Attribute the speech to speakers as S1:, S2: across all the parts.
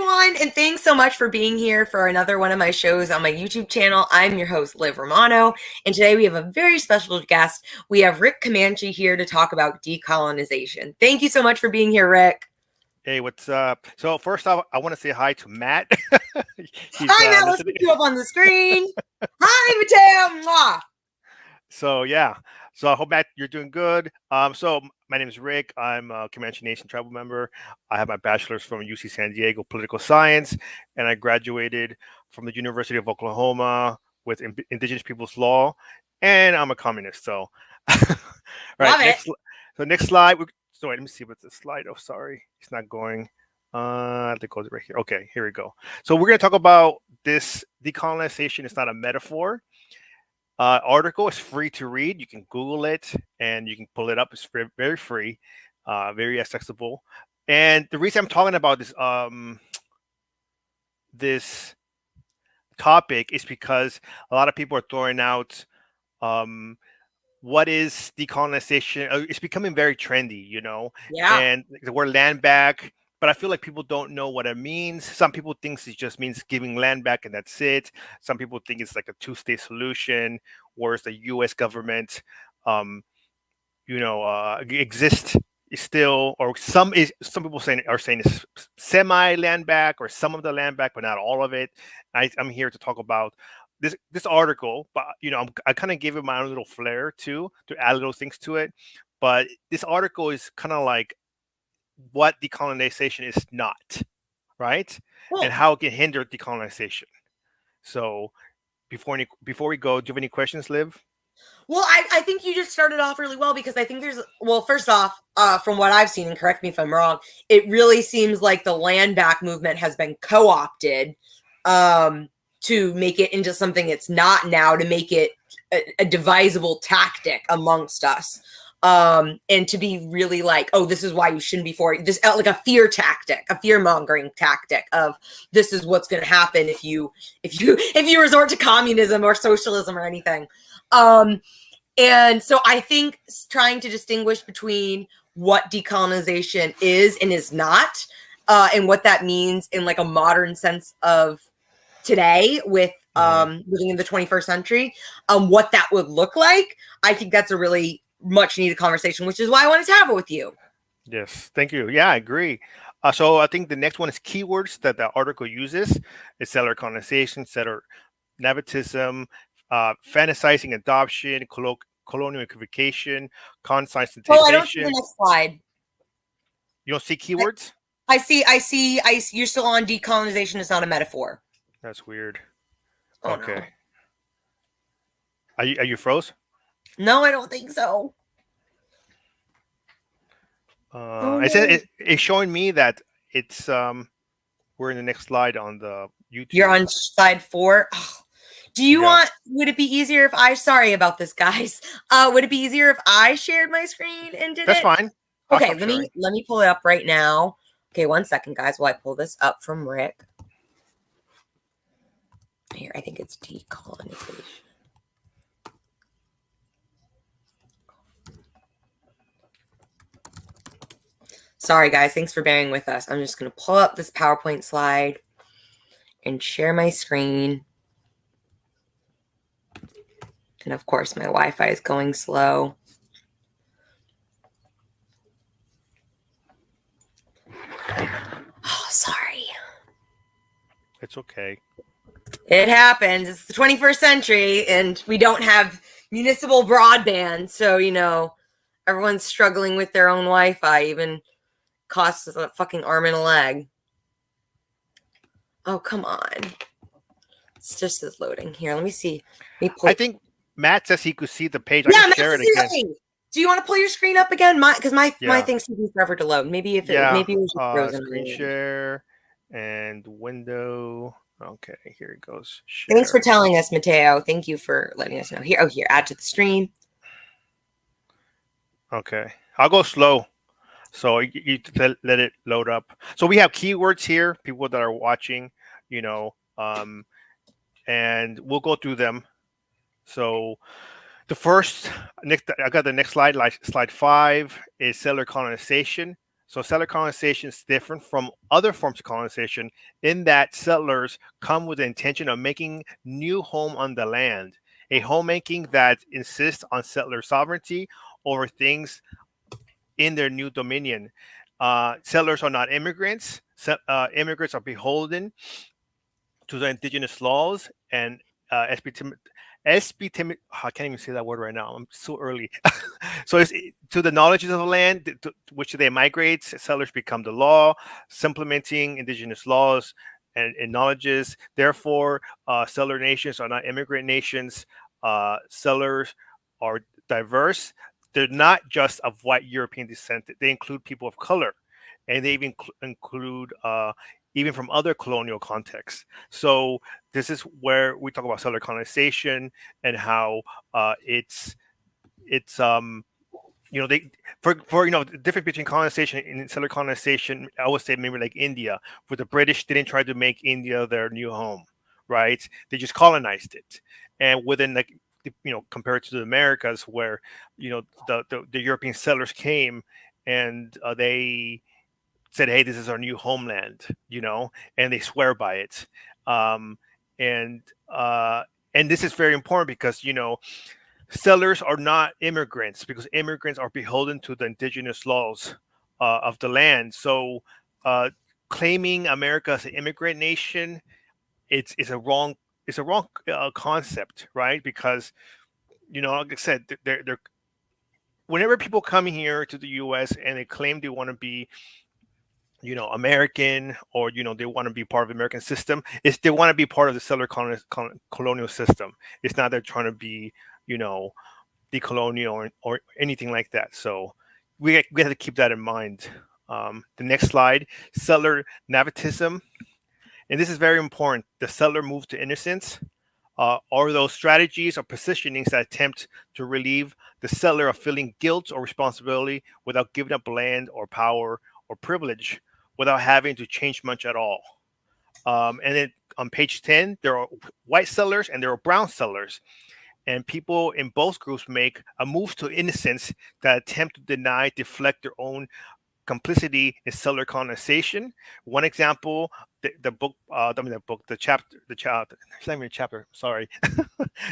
S1: everyone, and thanks so much for being here for another one of my shows on my YouTube channel. I'm your host, Liv Romano, and today we have a very special guest. We have Rick Comanche here to talk about decolonization. Thank you so much for being here, Rick.
S2: Hey, what's up? So first off, I want to say hi to Matt.
S1: Hi, Matt. Let's put you up on the screen. Hi, Mateo. Mwah.
S2: So yeah, so I hope Matt, you're doing good. So my name is Rick. I'm a Comanche Nation tribal member. I have my bachelor's from UC San Diego Political Science, and I graduated from the University of Oklahoma with Indigenous Peoples Law, and I'm a communist. So, all right, next slide. So wait, let me see what's the slide. Oh, sorry, it's not going. I think it goes right here. Okay, here we go. So we're going to talk about this decolonization. It's not a metaphor. Article is free to read. You can Google it and you can pull it up. It's very free, very accessible. And the reason I'm talking about this topic is because a lot of people are throwing out what is decolonization. It's becoming very trendy,
S1: Yeah.
S2: And the word land back. But I feel like people don't know what it means. Some people think it just means giving land back and that's it. Some people think it's like a two-state solution, whereas the U.S. government, exists still, or some people are saying it's semi land back or some of the land back, but not all of it. I'm here to talk about this article, but I kind of gave it my own little flair too, to add little things to it. But this article is kind of like what decolonization is not, right?
S1: Cool.
S2: And how it can hinder decolonization. So before we go, do you have any questions, Liv?
S1: Well, I think you just started off really well because I think first off, from what I've seen, and correct me if I'm wrong, it really seems like the land back movement has been co-opted to make it into something it's not now, to make it a divisible tactic amongst us. And to be really like, oh, this is why you shouldn't be for it. This like a fear tactic, a fear mongering tactic of this is what's going to happen if you resort to communism or socialism or anything. And so I think trying to distinguish between what decolonization is and is not, and what that means in like a modern sense of today with living in the 21st century, what that would look like. I think that's a really much needed conversation, which is why I wanted to have it with you.
S2: Yes, thank you. Yeah, I agree. So I think the next one is keywords that the article uses. It's settler colonization, settler nepotism, fantasizing adoption, colonial equivocation, conscientization.
S1: Oh, I don't see the next slide.
S2: You don't see keywords?
S1: I see. You're still on decolonization is not a metaphor.
S2: That's weird.
S1: Oh,
S2: okay. No. Are you froze?
S1: No, I don't think so.
S2: It says it's showing me that it's we're in the next slide on the YouTube.
S1: You're on slide 4. Oh. Do you want? Would it be easier if I? Sorry about this, guys. Would it be easier if I shared my screen and did
S2: That's
S1: it?
S2: That's fine.
S1: Okay, let me pull it up right now. Okay, 1 second, guys, while I pull this up from Rick. Here, I think it's decolonization. Sorry, guys. Thanks for bearing with us. I'm just going to pull up this PowerPoint slide and share my screen. And of course, my Wi-Fi is going slow. Oh, sorry.
S2: It's okay.
S1: It happens. It's the 21st century, and we don't have municipal broadband. So, everyone's struggling with their own Wi-Fi, even costs a fucking arm and a leg. Oh, come on. It's just as loading. Here, let me see.
S2: I think Matt says he could see the page.
S1: Yeah,
S2: I can share it again.
S1: Do you want to pull your screen up again? Because my thing's taking forever to load. Maybe it was frozen.
S2: Screen share and window. Okay, here it goes.
S1: Share. Thanks for telling us, Mateo. Thank you for letting us know. Here, add to the stream.
S2: Okay, I'll go slow. So you let it load up. So we have keywords here, people that are watching, and we'll go through them. So I got the next slide, slide 5 is settler colonization. So settler colonization is different from other forms of colonization in that settlers come with the intention of making new home on the land, a homemaking that insists on settler sovereignty over things in their new dominion. Settlers are not immigrants. Immigrants are beholden to the indigenous laws and I can't even say that word right now. I'm so early. So it's to the knowledges of the land to which they migrate. Settlers become the law, supplementing indigenous laws and knowledges. Therefore, settler nations are not immigrant nations. Settlers are diverse. They're not just of white European descent. They include people of color, and they even include even from other colonial contexts. So this is where we talk about settler colonization and how it's they for the difference between colonization and settler colonization. I would say maybe like India, where the British didn't try to make India their new home, right? They just colonized it, and within like compared to the Americas, where the European settlers came and they said, "Hey, this is our new homeland," and they swear by it. Um, and uh, and this is very important because settlers are not immigrants because immigrants are beholden to the indigenous laws of the land. So uh, claiming America as an immigrant nation, it's a wrong concept, right? Because like I said, they're whenever people come here to the U.S. and they claim they want to be American, or they want to be part of the American system. It's they want to be part of the settler colonial system. It's not they're trying to be you know decolonial or anything like that. So we have to keep that in mind. The next slide, settler nativism, and this is very important. The settler move to innocence. Are those strategies or positionings that attempt to relieve the settler of feeling guilt or responsibility without giving up land or power or privilege, without having to change much at all. And then on page 10, there are white settlers and there are brown settlers. And people in both groups make a move to innocence that attempt to deny, deflect their own complicity in settler colonization. One example, the book, the chapter, it's not even a chapter, sorry.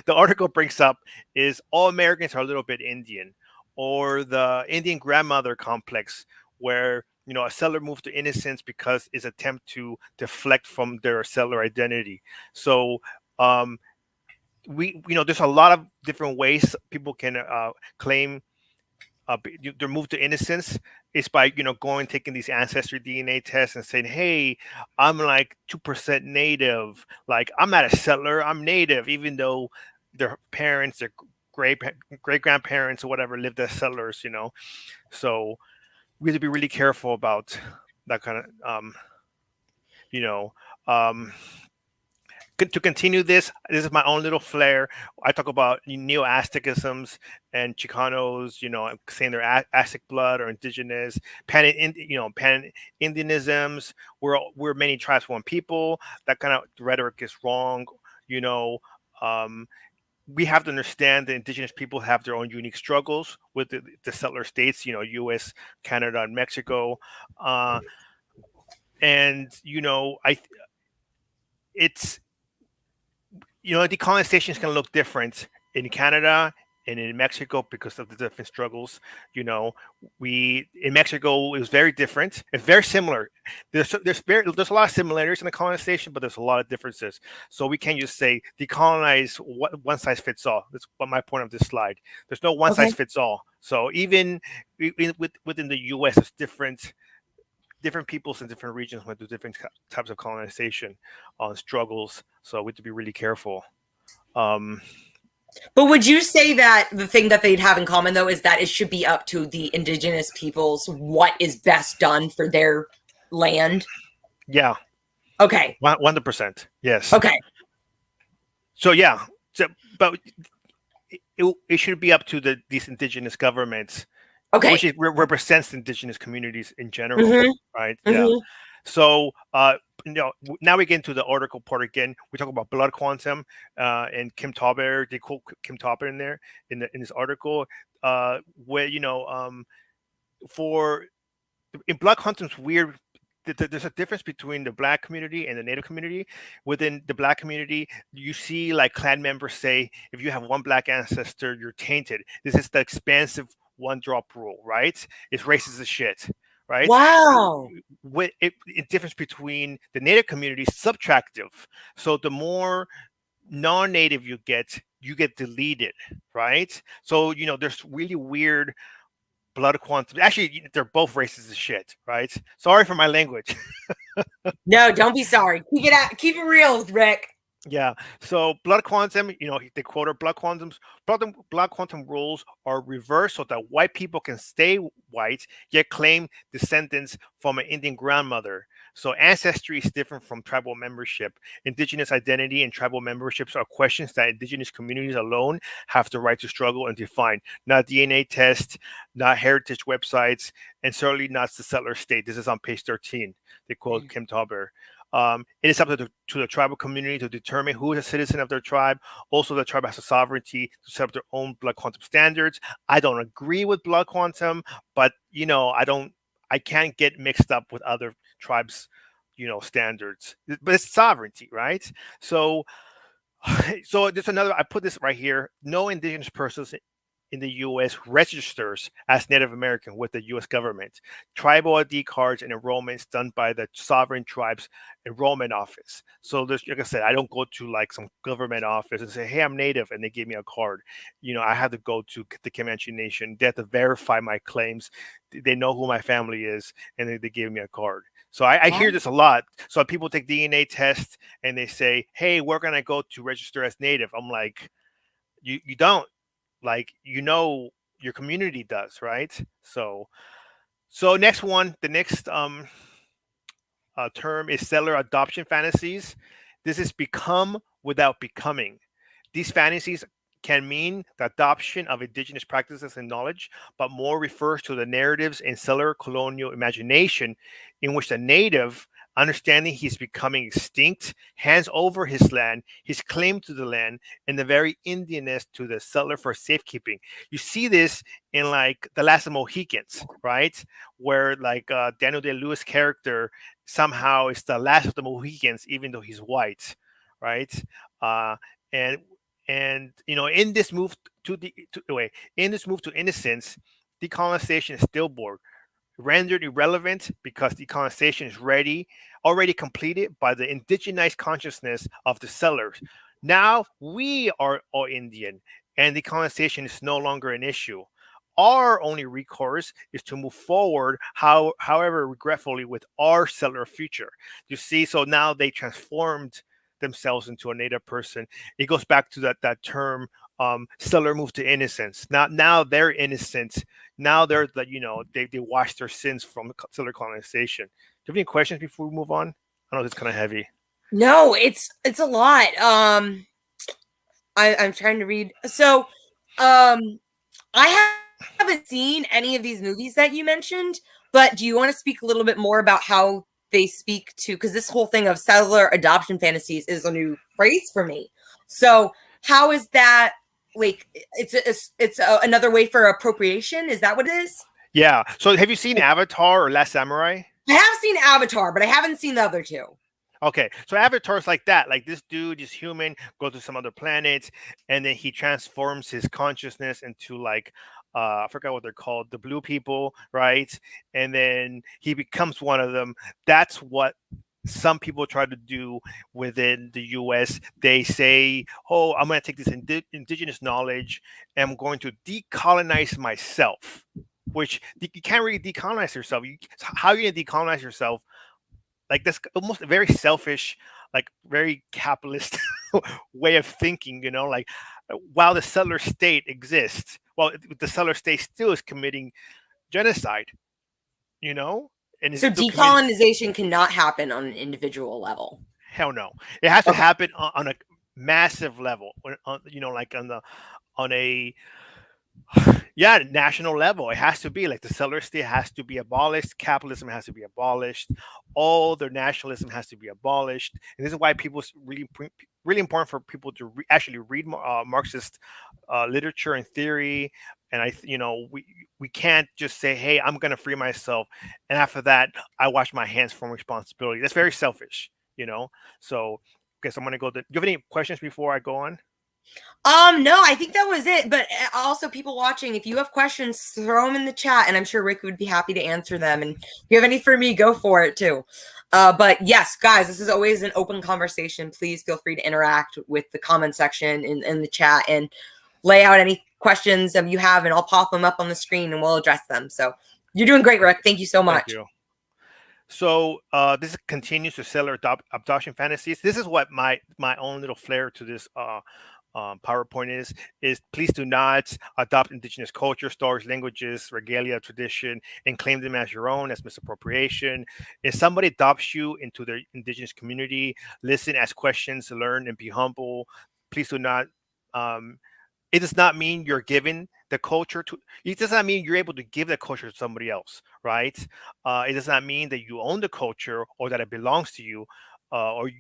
S2: The article brings up is all Americans are a little bit Indian, or the Indian grandmother complex, where a settler moved to innocence because it's attempt to deflect from their settler identity. So um, there's a lot of different ways people can claim their move to innocence is by going taking these ancestry DNA tests and saying, "Hey, I'm like 2% native. Like I'm not a settler. I'm native," even though their parents, their great great grandparents or whatever lived as settlers. So we have to be really careful about that kind of you know. Um, to continue this is my own little flair. I talk about neo-Aztecisms and Chicanos, saying they're Aztec blood or indigenous, pan Indianisms. We're many tribes, one people. That kind of rhetoric is wrong. You know, um, we have to understand that indigenous people have their own unique struggles with the settler states. U.S., Canada, and Mexico, and I it's decolonization is going to look different in Canada and in Mexico because of the different struggles. You know, we in Mexico it was very different. It's very similar. There's a lot of similarities in the colonization, but there's a lot of differences. So we can't just say decolonize one size fits all. That's what my point of this slide. There's no one size
S1: Okay.
S2: fits all. So even within the U.S., it's different peoples in different regions went through different types of colonization struggles. So we have to be really careful. Um,
S1: But would you say that the thing that they'd have in common, though, is that it should be up to the indigenous peoples what is best done for their land?
S2: yeah,
S1: Okay.
S2: 100%. Yes.
S1: Okay.
S2: So yeah. But it should be up to these indigenous governments, which
S1: Okay.
S2: represents indigenous communities in general,
S1: Mm-hmm.
S2: right? Yeah.
S1: Mm-hmm.
S2: So, now we get into the article part again. We talk about blood quantum, and Kim Tauber. They quote Kim Tauber in there in this article, where for in Black Quantum's weird. There's a difference between the Black community and the Native community. Within the Black community, you see like clan members say, if you have one Black ancestor, you're tainted. This is the expansive one drop rule, right? It's racist as shit, right?
S1: Wow.
S2: With it difference between the Native community, subtractive. So the more non-native you get deleted, right? So there's really weird blood quantum. Actually, they're both racist as shit, right? Sorry for my language.
S1: No, don't be sorry. Keep it real, Rick.
S2: Yeah. So blood quantum, they quote blood quantums. Blood quantum rules are reversed so that white people can stay white, yet claim descendants from an Indian grandmother. So ancestry is different from tribal membership. Indigenous identity and tribal memberships are questions that indigenous communities alone have the right to struggle and define. Not DNA tests, not heritage websites, and certainly not the settler state. This is on page 13. They quote Kim Tauber. It is up to the tribal community to determine who is a citizen of their tribe. Also, the tribe has the sovereignty to set up their own blood quantum standards. I don't agree with blood quantum, but I can't get mixed up with other tribes, standards. But it's sovereignty, right? So, so there's another. I put this right here. No indigenous persons in the U.S. registers as Native American with the U.S. government. Tribal ID cards and enrollments done by the sovereign tribe's enrollment office. So there's, like I said, I don't go to like some government office and say, "Hey, I'm Native," and they give me a card. I have to go to the Comanche Nation. They have to verify my claims. They know who my family is, and they give me a card. So I hear this a lot. So people take DNA tests and they say, "Hey, where can I go to register as Native?" I'm like, you don't. Like, your community does, right? So next one, the next term is settler adoption fantasies. This is become without becoming. These fantasies can mean the adoption of indigenous practices and knowledge, but more refers to the narratives in settler colonial imagination in which the native, understanding he's becoming extinct, hands over his land, his claim to the land, and the very Indianness to the settler for safekeeping. You see this in like The Last of the Mohicans, right? Where like Daniel Day-Lewis' character somehow is the last of the Mohicans, even though he's white, right? Uh, and in this move in this move to innocence, decolonization is stillborn, rendered irrelevant because decolonization is already completed by the indigenized consciousness of the settlers. Now we are all Indian, and decolonization is no longer an issue. Our only recourse is to move forward, however regretfully, with our settler future. You see, so now they transformed themselves into a native person. It goes back to that term, settler moved to innocence. Now they're innocent. Now they wash their sins from settler colonization. Do you have any questions before we move on? I know it's kind of heavy.
S1: No, it's a lot. I'm trying to read. So, I haven't seen any of these movies that you mentioned, but do you want to speak a little bit more about how they speak to, because this whole thing of settler adoption fantasies is a new phrase for me. So how is that, like, another way for appropriation? Is that what it is?
S2: Yeah. So have you seen Avatar or Last Samurai?
S1: I have seen Avatar, but I haven't seen the other two.
S2: Okay, so Avatar's like that. Like, this dude is human, goes to some other planets, and then he transforms his consciousness into like I forgot what they're called, the blue people, right? And then he becomes one of them. That's what some people try to do within the US. They say, "Oh, I'm going to take this indigenous knowledge and I'm going to decolonize myself," which you can't really decolonize yourself. How are you going to decolonize yourself? Like, that's almost a very selfish, like very capitalist way of thinking, like while the settler state exists, well, the settler state still is committing genocide, and it's
S1: So
S2: still committing.
S1: decolonization cannot happen on an individual level.
S2: Hell no, it has to
S1: Okay.
S2: happen on a massive level, like on a national level. It has to be like the settler state has to be abolished, capitalism has to be abolished, all their nationalism has to be abolished. And this is why really important for people to actually read Marxist literature and theory, And we can't just say, hey, I'm going to free myself, and after that I wash my hands from responsibility. That's very selfish, so guess I'm going to go do you have any questions before I go on?
S1: No, I think that was it. But also, people watching, if you have questions, throw them in the chat, and I'm sure Rick would be happy to answer them. And if you have any for me, go for it too. But yes, guys, this is always an open conversation. Please feel free to interact with the comment section in the chat and lay out any questions you have, and I'll pop them up on the screen and we'll address them. So you're doing great, Rick. Thank you so
S2: Thank
S1: much.
S2: you. So this continues to sell our adoption fantasies. This is what my own little flair to this PowerPoint is please do not adopt indigenous culture, stories, languages, regalia, tradition, and claim them as your own as misappropriation. If somebody adopts you into their indigenous community, listen, ask questions, learn, and be humble. Please do not. It does not mean you're giving the culture to. It does not mean you're able to give the culture to somebody else, right? It does not mean that you own the culture or that it belongs to you, or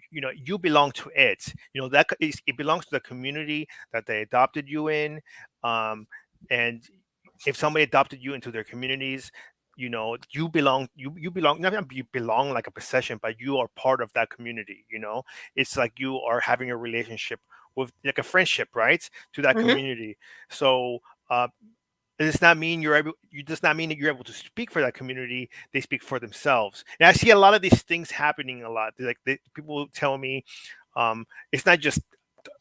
S2: you belong to it. It belongs to the community that they adopted you in, and if somebody adopted you into their communities, you belong. You belong. Not that you belong like a possession, but you are part of that community. It's like you are having a relationship with, like, a friendship, right, to that
S1: Mm-hmm.
S2: community. So uh, it does not mean you're able. You does not mean that you're able to speak for that community. They speak for themselves. And I see a lot of these things happening a lot. People tell me, it's not just.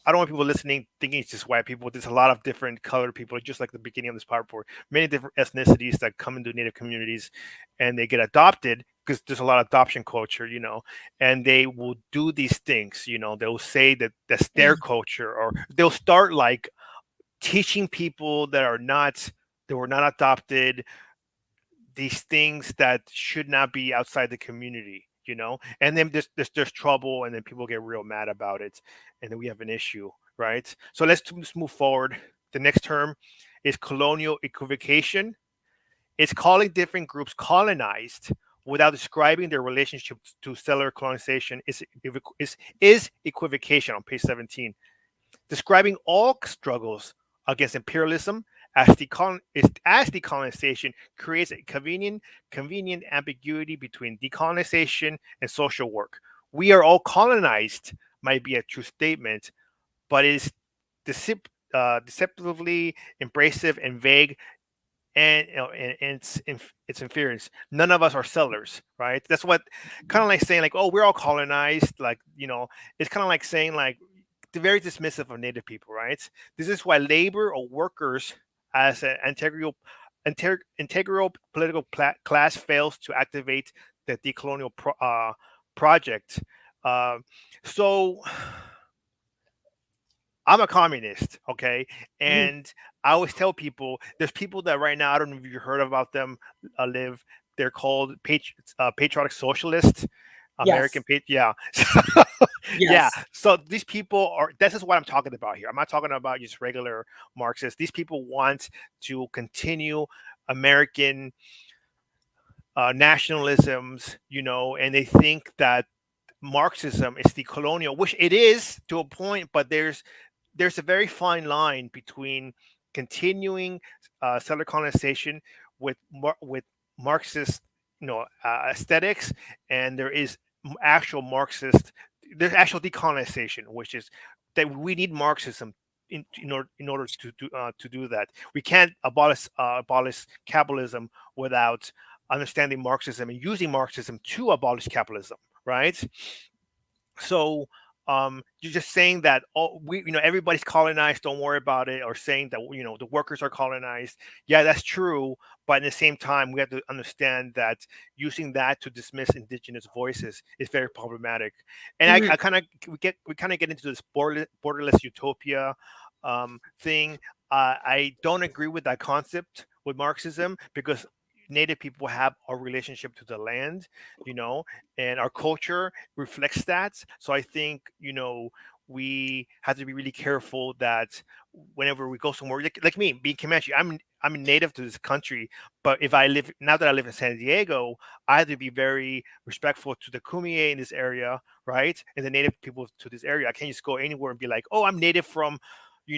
S2: I don't want people listening thinking it's just white people. There's a lot of different colored people, just like the beginning of this PowerPoint. Many different ethnicities that come into Native communities, and they get adopted because there's a lot of adoption culture, and they will do these things. They'll say that that's their culture, or they'll start like teaching people that were not adopted, these things that should not be outside the community, and then there's trouble, and then people get real mad about it, and then we have an issue, right? So let's move forward. The next term is colonial equivocation. It's calling different groups colonized without describing their relationship to settler colonization is equivocation on page 17. Describing all struggles against imperialism as decolonization creates a convenient ambiguity between decolonization and social work. We are all colonized might be a true statement, but it is deceptively embracive and vague, and it's inferiors. None of us are settlers, right? That's what, kind of like saying, like, oh, we're all colonized. Like, it's kind of like saying, like, very dismissive of Native people, right? This is why labor or workers as an integral political class fails to activate the decolonial project. Uh, so I'm a communist, okay?
S1: Mm-hmm.
S2: And I always tell people, there's people that right now, I don't know if you heard about them, live. They're called patriotic socialists, American
S1: Yes.
S2: yeah. Yeah.
S1: Yes.
S2: So these people are. This is what I'm talking about here. I'm not talking about just regular Marxists. These people want to continue American nationalisms, and they think that Marxism is the colonial, which it is to a point, but there's a very fine line between continuing settler colonization with Marxist, aesthetics, and there is actual Marxist. There's actual decolonization, which is that we need Marxism in order to do that. We can't abolish capitalism without understanding Marxism and using Marxism to abolish capitalism, right? So you're just saying that, oh, everybody's colonized, don't worry about it, or saying that the workers are colonized. Yeah, that's true, but at the same time, we have to understand that using that to dismiss indigenous voices is very problematic. And
S1: Mm-hmm.
S2: I kind of we kind of get into this borderless utopia thing. I don't agree with that concept with Marxism, because Native people have a relationship to the land, and our culture reflects that. So I think, we have to be really careful that whenever we go somewhere, like me being Comanche, I'm a native to this country, but if I live now that I live in San Diego, I have to be very respectful to the Kumeyaay in this area, right, and the Native people to this area. I can't just go anywhere and be like, oh, I'm native from,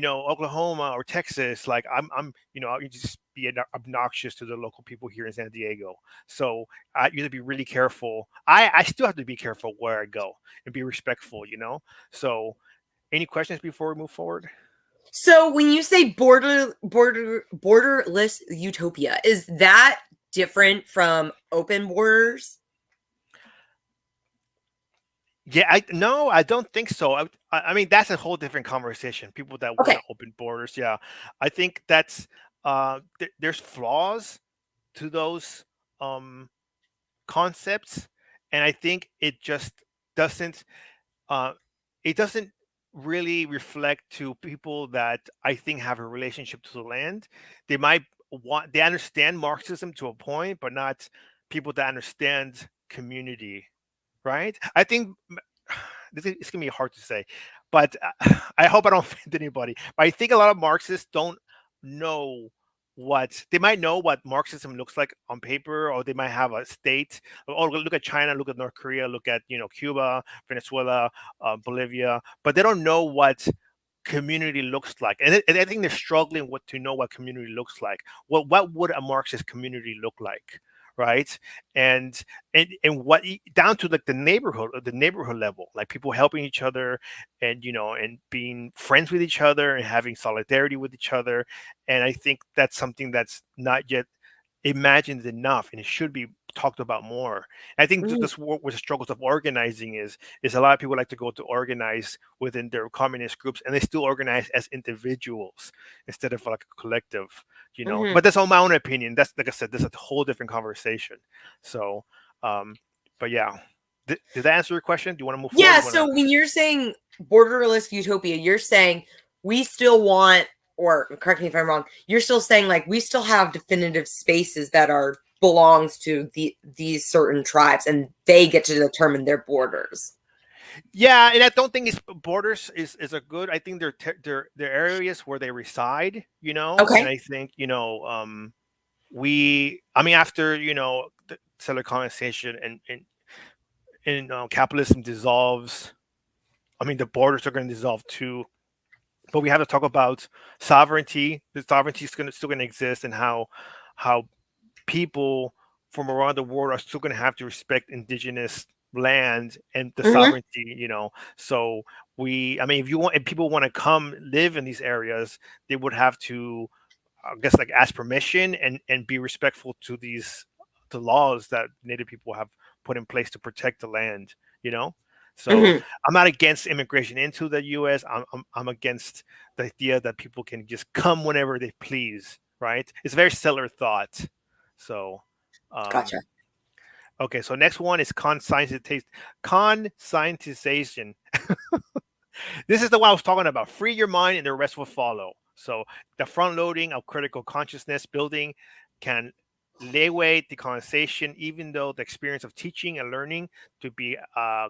S2: Oklahoma or Texas, like I can just be obnoxious to the local people here in San Diego. So you have to be really careful. I still have to be careful where I go and be respectful. So any questions before we move forward?
S1: So when you say borderless utopia, is that different from open borders?
S2: Yeah, no, I don't think so. I mean, that's a whole different conversation. People that want
S1: Okay.
S2: to open borders, yeah, I think that's there's flaws to those um concepts, and I think doesn't uh it doesn't really reflect to people that I think have a relationship to the land. They understand Marxism to a point, but not people that understand community, right? I think it's gonna be hard to say, but I hope I don't offend anybody. But I think a lot of Marxists don't know what they might know what Marxism looks like on paper, or they might have a state. Oh, look at China, look at North Korea, look at Cuba, Venezuela, Bolivia, but they don't know what community looks like, and I think they're struggling to know what community looks like. What would a Marxist community look like, right? And what down to like the neighborhood level, like people helping each other, and being friends with each other and having solidarity with each other. And I think that's something that's not yet imagined enough, and it should be talked about more. I think
S1: Mm,
S2: this what the struggles of organizing is a lot of people like to go to organize within their communist groups, and they still organize as individuals instead of like a collective.
S1: mhm.
S2: But that's all my own opinion. That's, like I said, this is a whole different conversation. So um but yeah, did that answer your question? Do you want to move forward?
S1: Yeah,
S2: You want to
S1: so when you're saying borderless utopia, you're saying we still want, or correct me if I'm wrong, you're still saying like we still have definitive spaces that are belongs to these certain tribes and they get to determine their borders.
S2: Yeah, and I don't think it's borders is a good. I think they're areas where they reside. And
S1: Okay.
S2: I think I mean, after the settler colonization and capitalism dissolves, I mean the borders are going to dissolve too. But we have to talk about sovereignty. The sovereignty is still going to exist, and how people from around the world are still going to have to respect indigenous land and the
S1: Hmm.
S2: sovereignty. So I mean, if people want to come live in these areas, they would have to, I guess, like ask permission and be respectful to the laws that Native people have put in place to protect the land. You know, so
S1: Hmm.
S2: I'm not against immigration into the U.S. I'm against the idea that people can just come whenever they please. Right? It's a very settler thought. So, um,
S1: Gotcha.
S2: okay. So next one is conscientization. This is the one I was talking about. Free your mind and the rest will follow. So the front loading of critical consciousness building can lay way decolonization, even though the experience of teaching and learning to be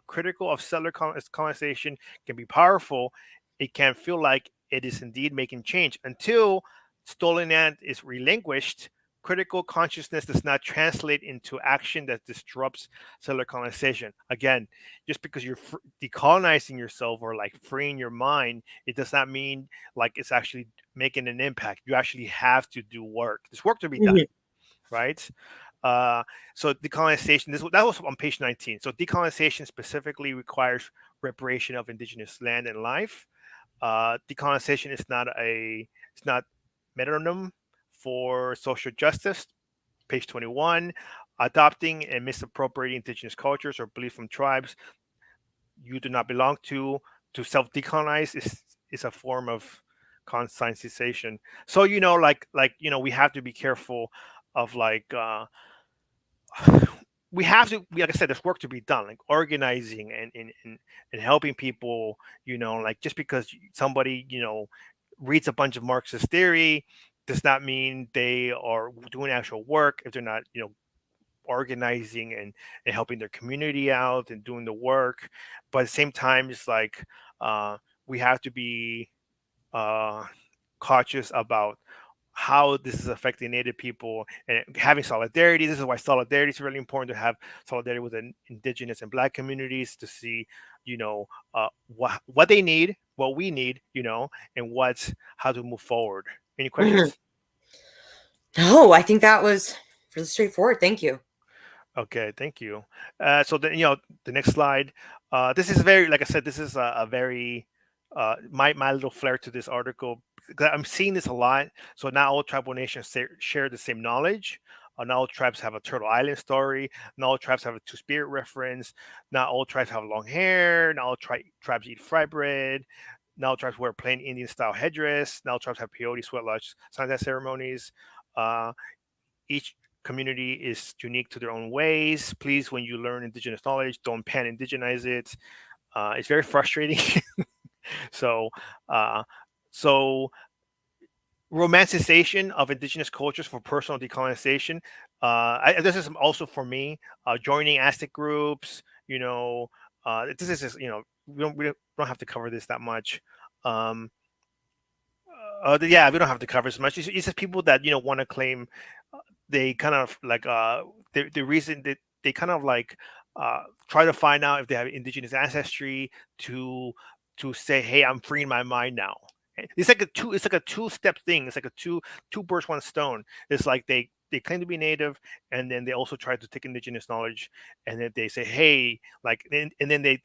S2: critical of settler colonization can be powerful. It can feel like it is indeed making change until stolen land is relinquished. Critical consciousness does not translate into action that disrupts settler colonization. Again, just because you're decolonizing yourself or like freeing your mind, it does not mean like it's actually making an impact. You actually have to do work. There's work to be done,
S1: Hmm.
S2: right? Uh, so decolonization. That was on page 19. So decolonization specifically requires reparation of indigenous land and life. Decolonization it's not metonym for social justice. Page 21. Adopting and misappropriating indigenous cultures or beliefs from tribes you do not belong to self decolonize is a form of conscientization. So we have to be careful of we have to, like I said, there's work to be done, like organizing and helping people. Like just because somebody reads a bunch of Marxist theory does not mean they are doing actual work if they're not organizing and helping their community out and doing the work. But at the same time, it's like we have to be uh, cautious about how this is affecting Native people and having solidarity. This is why solidarity is really important, to have solidarity with the indigenous and Black communities, to see, you know, what they need, what we need, and what's how to move forward. Any
S1: Mhm.
S2: questions?
S1: No, I think that was really straightforward. Thank you.
S2: Okay, thank you. So then, the next slide. This is very, like I said, this is a very my little flair to this article. 'Cause I'm seeing this a lot. So not all tribal nations share the same knowledge. Not all tribes have a Turtle Island story. Not all tribes have a Two Spirit reference. Not all tribes have long hair. Not all tribes eat fry bread. Not all tribes wear plain Indian style headdress. Not all tribes have peyote, sweat lodge, sunset ceremonies. Uh, each community is unique to their own ways. Please, when you learn indigenous knowledge, don't pan indigenize it. It's very frustrating. so, uh, so romanticization of indigenous cultures for personal decolonization. This is also for me. Joining Aztec groups. This is just, we don't have to cover this that much. Um, yeah, we don't have to cover as much. It's just people that want to claim they kind of like the reason that they kind of like try to find out if they have indigenous ancestry to say, hey, I'm freeing my mind now. It's like a two-step thing. It's like a two birds one stone. It's like they claim to be native, and then they also try to take indigenous knowledge, and then they say, hey, like, and then they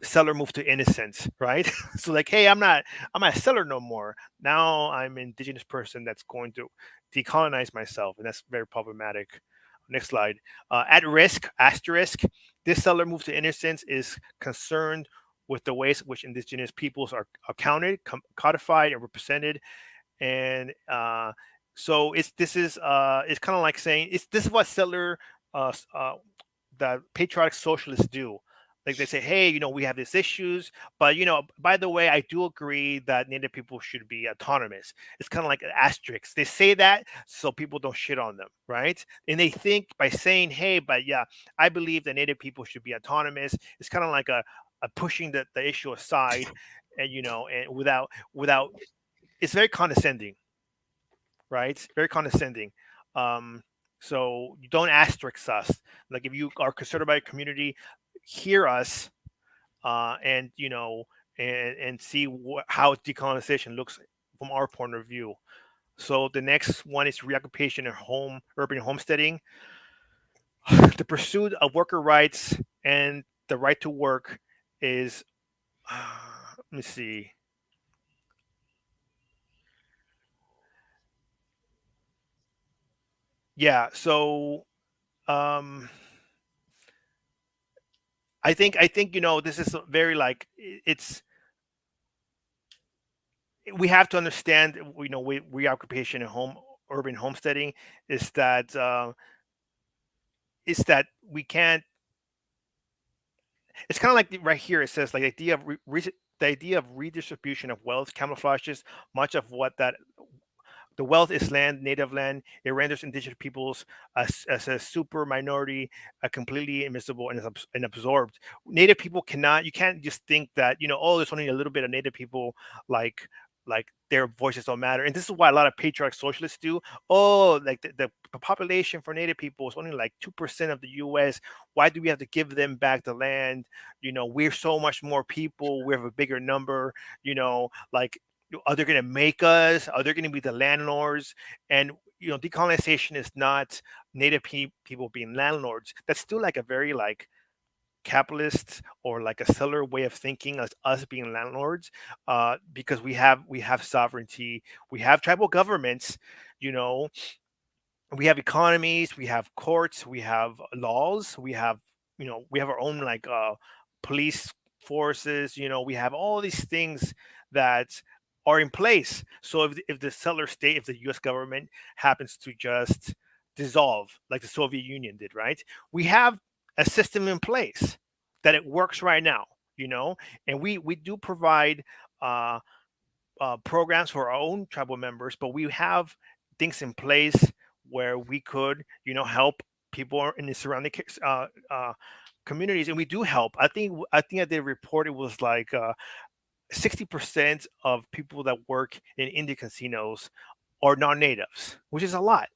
S2: seller moved to innocence, right? So like, hey, I'm not a seller no more. Now I'm an indigenous person that's going to decolonize myself, and that's very problematic. Next slide. At risk, asterisk. This seller moved to innocence is concerned with the ways in which indigenous peoples are counted, codified, and represented, and so it's kind of like saying this is what settler the patriotic socialists do. Like they say, hey, we have these issues, but by the way, I do agree that Native people should be autonomous. It's kind of like an asterisk. They say that so people don't shit on them, right? And they think by saying, hey, but yeah, I believe that Native people should be autonomous. It's kind of like a pushing the issue aside, and and without it's very condescending, right? Very condescending. Um, so you don't asterisk us. Like if you are considered by a community, hear us, and and see how decolonization looks from our point of view. So the next one is reoccupation and urban homesteading. The pursuit of worker rights and the right to work is. Let me see. Yeah. So um, I think this is very like it's we have to understand, we reoccupation and urban homesteading is that we can't. It's kind of like right here. It says like the idea of redistribution of wealth camouflages much of what that the wealth is land, native land. It renders indigenous peoples as a super minority, completely invisible and absorbed. Native people cannot. You can't just think that oh, there's only a little bit of native people, like their voices don't matter. And this is why a lot of patriotic socialists do. Oh, like the population for native people is only like 2% of the U.S. Why do we have to give them back the land? We're so much more people. We have a bigger number. Like, are they going to make us? Are they going to be the landlords? And decolonization is not native people being landlords. That's still like a very like capitalist or like a seller way of thinking as us being landlords, because we have sovereignty, we have tribal governments, you know we have economies, we have courts, we have laws, we have our own like police forces. We have all these things that are in place. So if the settler state, if the U.S. government happens to just dissolve like the Soviet Union did, right? We have a system in place that it works right now. And we do provide uh, programs for our own tribal members, but we have things in place where we could, help people in the surrounding communities, and we do help. I think I did a report. It was like 60% of people that work in indie casinos are non-natives, which is a lot,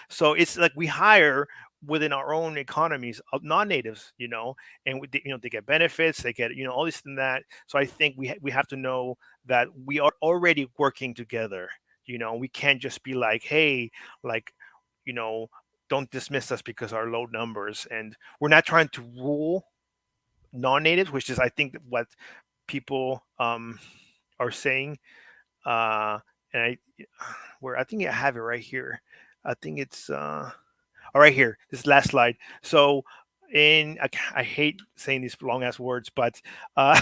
S2: So it's like we hire within our own economies of non-natives, and they get benefits, they get all this and that. So I think we have to know that we are already working together. We can't just be like, hey, like, you know, don't dismiss us because our low numbers, and we're not trying to rule non-natives, which is I think what people are saying. And I think I have it right here. I think it's all right here. This last slide. So I hate saying these long ass words, but uh,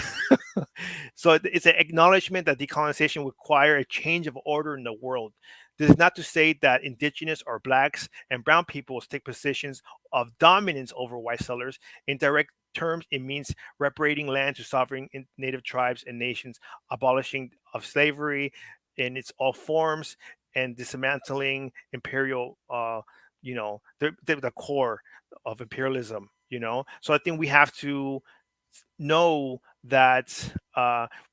S2: so it's an acknowledgement that decolonization will require a change of order in the world. This is not to say that indigenous or blacks and brown peoples take positions of dominance over white settlers. In direct terms, it means reparating land to sovereign native tribes and nations, abolishing of slavery in its all forms, and dismantling imperial the core of imperialism. So I think we have to know that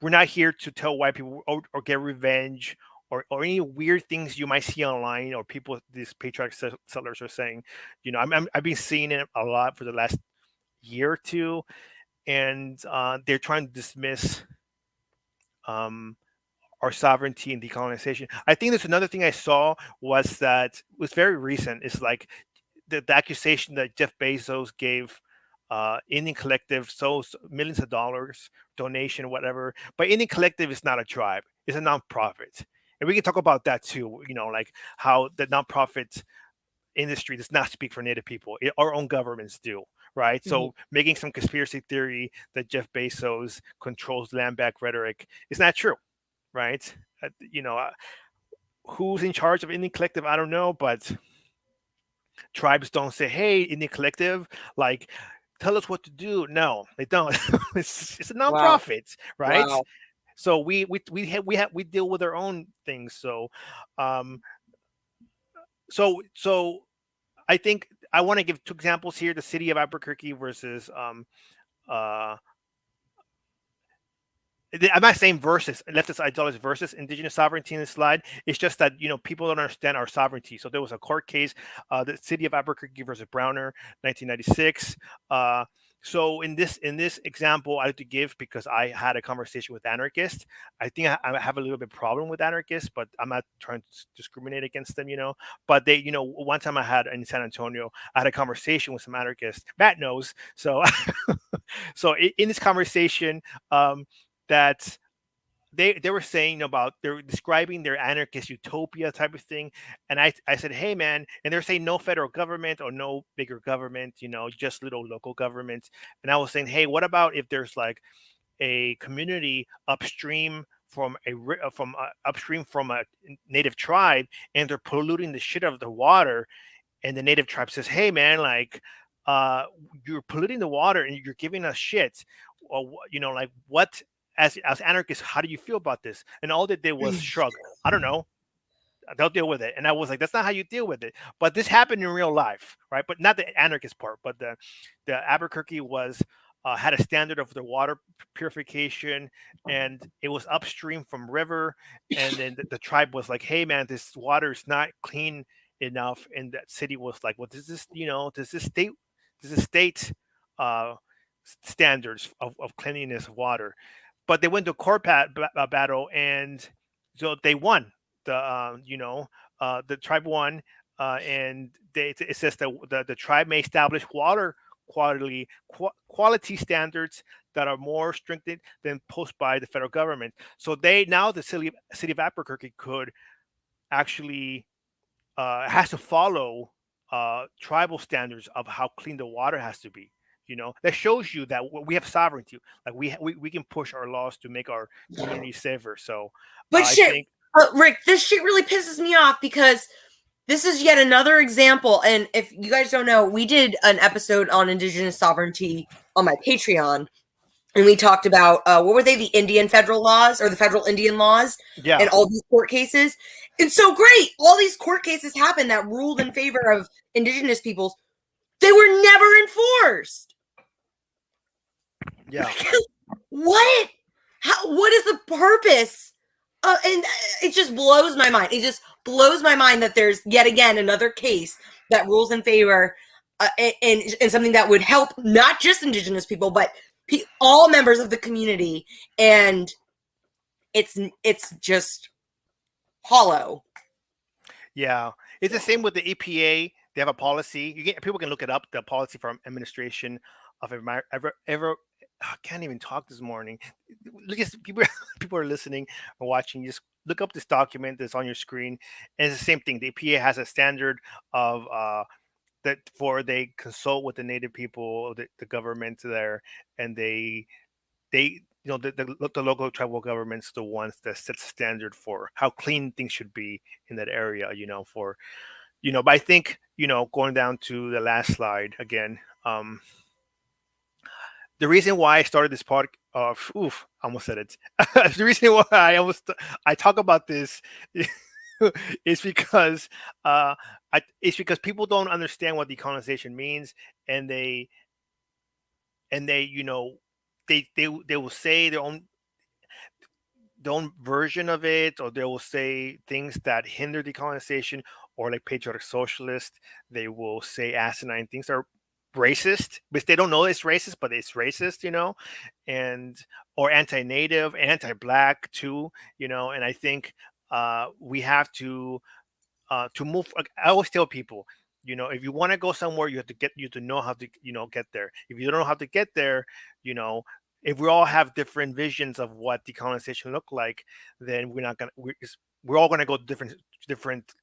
S2: we're not here to tell white people or get revenge, or any weird things you might see online, or people these patriotic settlers are saying. I've been seeing it a lot for the last year or two, and they're trying to dismiss um, our sovereignty and decolonization. I think there's another thing I saw was that was very recent. It's like the accusation that Jeff Bezos gave Indian Collective millions of dollars donation, whatever. But Indian Collective is not a tribe; it's a nonprofit, and we can talk about that too. Like how the nonprofit industry does not speak for Native people. Our own governments do, right?
S1: Mhm.
S2: So making some conspiracy theory that Jeff Bezos controls land back rhetoric is not true, right? Who's in charge of Indian Collective? I don't know, but tribes don't say, "Hey, Indian Collective, like, tell us what to do." No, they don't. It's a
S1: Wow.
S2: nonprofit, right?
S1: Wow.
S2: So we deal with our own things. Um, so I think I want to give two examples here: the city of Albuquerque versus uh, I'm not saying versus leftist ideology versus indigenous sovereignty in this slide. It's just that people don't understand our sovereignty. So there was a court case, the city of Albuquerque versus Browner, 1996. So in this example, I have to give because I had a conversation with anarchists. I think I have a little bit problem with anarchists, but I'm not trying to discriminate against them. But they, one time I had in San Antonio, I had a conversation with some anarchists. Matt knows. So, so in this conversation. That they were saying about they're describing their anarchist utopia type of thing, and I said, hey man, and they're saying no federal government or no bigger government, just little local governments. And I was saying, hey, what about if there's like a community upstream from a native tribe, and they're polluting the shit out of the water, and the native tribe says, hey man, like you're polluting the water and you're giving us shit, or like what, as anarchists, how do you feel about this? And all they did was shrug. I don't know, they'll deal with it. And I was like, that's not how you deal with it. But this happened in real life, right? But not the anarchist part, but the Albuquerque was had a standard of the water purification, and it was upstream from river. And then the tribe was like, hey man, this water is not clean enough. And that city was like, well, does this state uh standards of cleanliness of water? But they went to court battle, and so they won. The tribe won, and it says that the tribe may establish water quality standards that are more stringent than posed by the federal government. So the city of Albuquerque could actually has to follow tribal standards of how clean the water has to be. That shows you that we have sovereignty. Like we can push our laws to make our community safer. So
S1: But
S2: I
S1: shit,
S2: think,
S1: Rick, this shit really pisses me off because this is yet another example. And if you guys don't know, we did an episode on indigenous sovereignty on my Patreon, and we talked about what were they, the Indian federal laws or the federal Indian laws,
S2: yeah,
S1: and all these court cases. It's so great. All these court cases happened that ruled in favor of indigenous peoples. They were never enforced.
S2: yeah.
S1: What? What is the purpose And it just blows my mind. It just blows my mind that there's yet again another case that rules in favor, and something that would help not just Indigenous people, but all members of the community. And it's just hollow.
S2: Yeah, it's the same with the EPA. They have a policy. People can look it up. The policy from administration of ever. I can't even talk this morning. Look at people. People are listening or watching. Just look up this document that's on your screen, and it's the same thing. The EPA has a standard of that for they consult with the native people, the government there, and they the local tribal governments the ones that set standard for how clean things should be in that area, for but I think going down to the last slide again, the reason why I started this pod oof, I almost said it. The reason why I talk about this is because it's because people don't understand what decolonization means, and they they will say their own version of it, or they will say things that hinder decolonization, or like patriotic socialist, they will say asinine things that are racist, because they don't know it's racist, but it's racist, and or anti-native, anti-black too, and I think we have to move. Like, I always tell people, if you want to go somewhere, you have to know how to get there. If you don't know how to get there, you know if we all have different visions of what decolonization look like, then we're all gonna go to different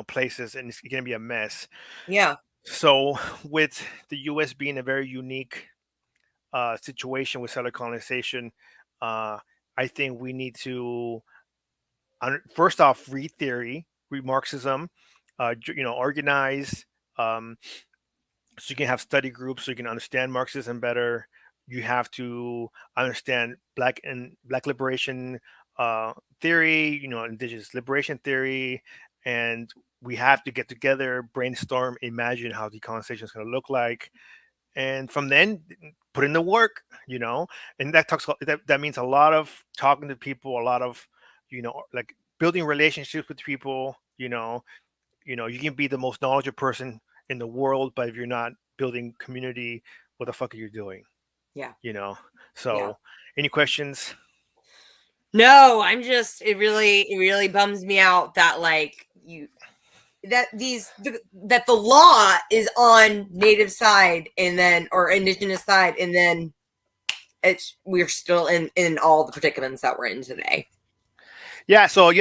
S2: places, and it's gonna be a mess.
S1: Yeah.
S2: So with the U.S. being a very unique situation with settler colonization, I think we need to first off read theory, read Marxism, organize, um, so you can have study groups so you can understand Marxism better. You have to understand black liberation theory, indigenous liberation theory, and we have to get together, brainstorm, imagine how decolonization is going to look like, and from then put in the work. And that means a lot of talking to people, a lot of like building relationships with people. You can be the most knowledgeable person in the world, but if you're not building community, what the fuck are you doing?
S1: Yeah.
S2: You know.
S1: Yeah.
S2: So, any questions?
S1: No, it really bums me out that like you that that the law is on native side and then or indigenous side, and then we're still in all the predicaments that we're in today.
S2: Yeah. So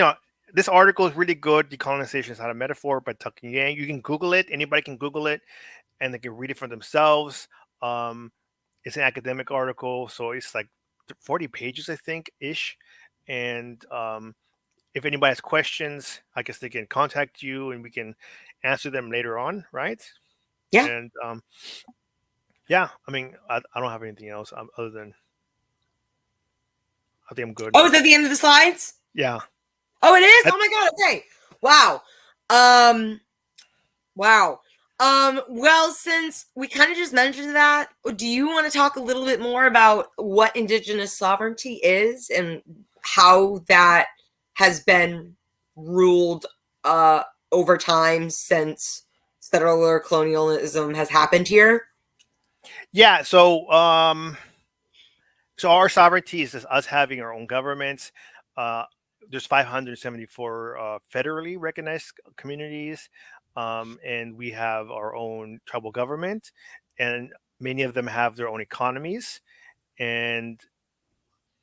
S2: this article is really good. Decolonization is not a metaphor, but Tucking Yang. You can Google it. Anybody can Google it, and they can read it for themselves. Um, it's an academic article, so it's like 40 pages, I think, ish. And if anybody has questions, I guess they can contact you, and we can answer them later on, right?
S1: Yeah.
S2: And yeah, I mean, I don't have anything else other than I think I'm good.
S1: Oh, is that the end of the slides?
S2: Yeah.
S1: Oh, it is.
S2: I,
S1: Oh my god. Okay. Wow. Um. Wow. Well, since we kind of just mentioned that, do you want to talk a little bit more about what Indigenous sovereignty is and how that has been ruled over time since settler colonialism has happened here?
S2: yeah. So our sovereignty is just us having our own governments. Uh, there's 574 federally recognized communities, and we have our own tribal government, and many of them have their own economies, and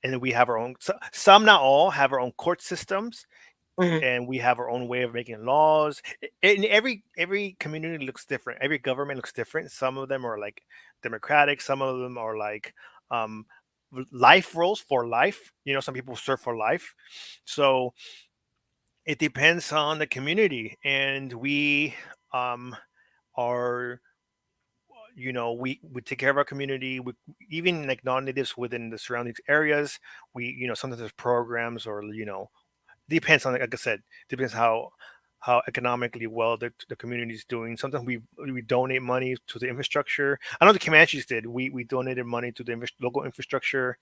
S2: then we have our own. Some, not all, have our own court systems,
S1: Mhm.
S2: and we have our own way of making laws. And every community looks different. Every government looks different. Some of them are like democratic. Some of them are like um, life rules for life. Some people serve for life. So it depends on the community, and we are we take care of our community. Even like non-natives within the surrounding areas, we sometimes there's programs, or depends on, like I said, depends how economically well the community is doing. Sometimes we donate money to the infrastructure. I know the Comanches did. We donated money to the local infrastructure,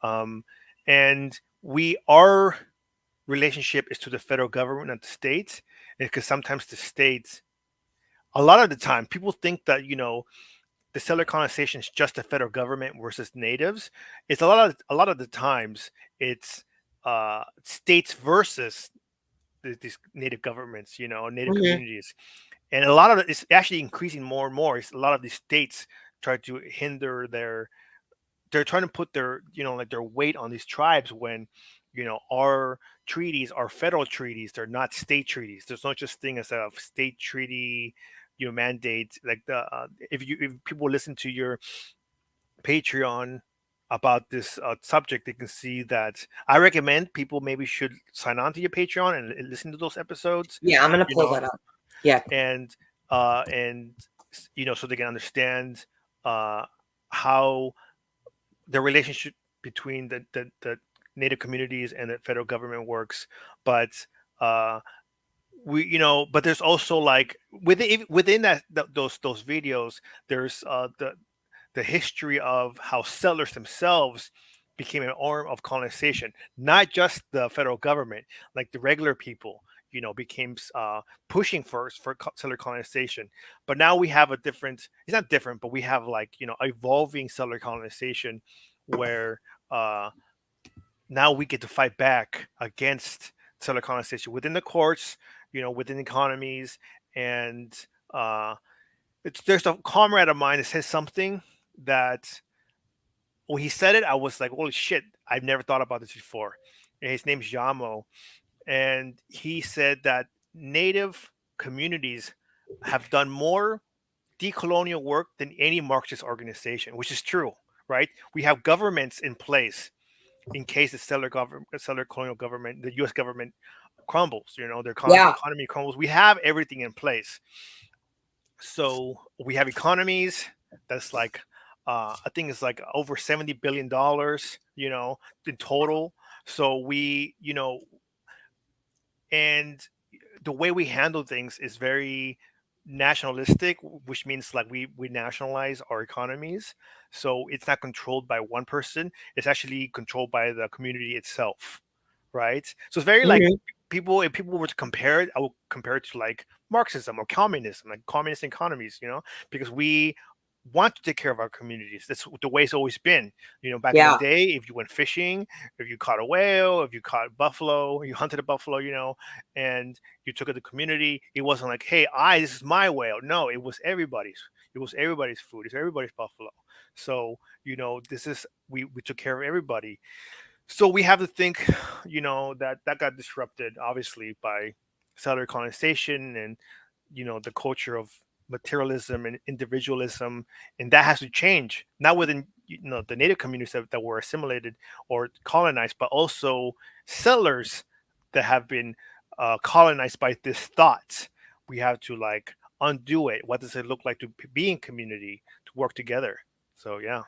S2: and we are. relationship is to the federal government and the states, because sometimes the states, a lot of the time, people think that the settler colonization is just the federal government versus natives. It's a lot of the times it's states versus these native governments, native
S1: Hmm.
S2: communities, and a lot of it's actually increasing more and more. It's a lot of these states try to hinder they're trying to put their like their weight on these tribes when our treaties are federal treaties, they're not state treaties. There's no such thing as a state treaty mandate. Like if people listen to your Patreon about this subject, they can see that I recommend people maybe should sign on to your Patreon and listen to those episodes,
S1: Yeah, I'm gonna
S2: you
S1: pull
S2: know
S1: that up. Yeah.
S2: and and so they can understand uh how the relationship between the native communities and the federal government works. But uh but there's also like within those videos, there's the history of how settlers themselves became an arm of colonization, not just the federal government, like the regular people, became pushing first for settler colonization. But now we have a different, it's not different, but we have like, evolving settler colonization where uh, now we get to fight back against settler colonization within the courts, within economies. And uh, there's a comrade of mine that says something that when he said it, I was like, "Holy shit! I've never thought about this before." And his name's Yamo, and he said that Native communities have done more decolonial work than any Marxist organization, which is true, right? We have governments in place in case the settler colonial government, the U.S. government crumbles. Their
S1: Yeah.
S2: economy crumbles. We have everything in place. So we have economies that's like I think it's like over $70 billion, in total. So and the way we handle things is very nationalistic, which means like we nationalize our economies. So it's not controlled by one person, it's actually controlled by the community itself, right? So it's very like,
S1: Hmm.
S2: if people were to compare it, I would compare it to like Marxism or communism, like communist economies, because we want to take care of our communities. That's the way it's always been. Back in the
S1: Yeah.
S2: day, if you went fishing, if you caught a whale, if you caught buffalo, you hunted a buffalo, and you took it to the community, it wasn't like, hey, this is my whale. No, it was everybody's. It was everybody's food. It's everybody's buffalo. So, this is, we took care of everybody. So we have to think, that got disrupted obviously by settler colonization and the culture of materialism and individualism, and that has to change, not within the native communities that were assimilated or colonized, but also settlers that have been colonized by this thought. We have to like undo it. What does it look like to be in community, to work together? So yeah.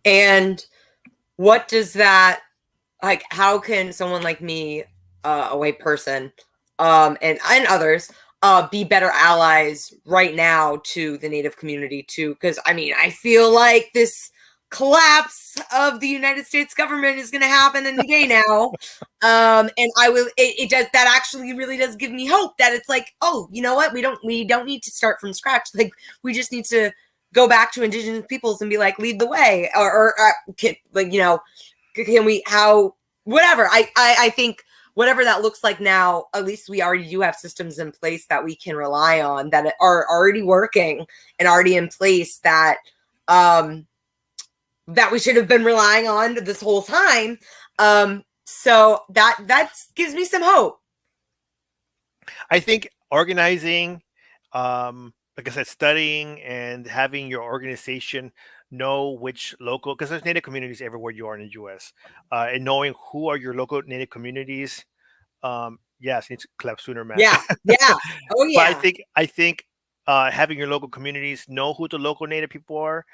S1: And what does that, like, how can someone like me, a white person, and others, be better allies right now to the Native community too? Because I mean, I feel like this collapse of the United States government is going to happen any day now. And it does, that actually really does give me hope that it's like, oh, you know what, we don't need to start from scratch. Like, we just need to go back to indigenous peoples and be like, lead the way, or like, can we, how, whatever. I think whatever that looks like now, at least we already do have systems in place that we can rely on, that are already working and already in place, um that we should have been relying on this whole time. So that gives me some hope.
S2: I think organizing, like I said, studying and having your organization know which local, because there's Native communities everywhere you are in the U.S., and knowing who are your local Native communities. Yes, need to clap sooner, Matt.
S1: Yeah. Yeah. Oh
S2: But
S1: yeah.
S2: I think having your local communities know who the local Native people are,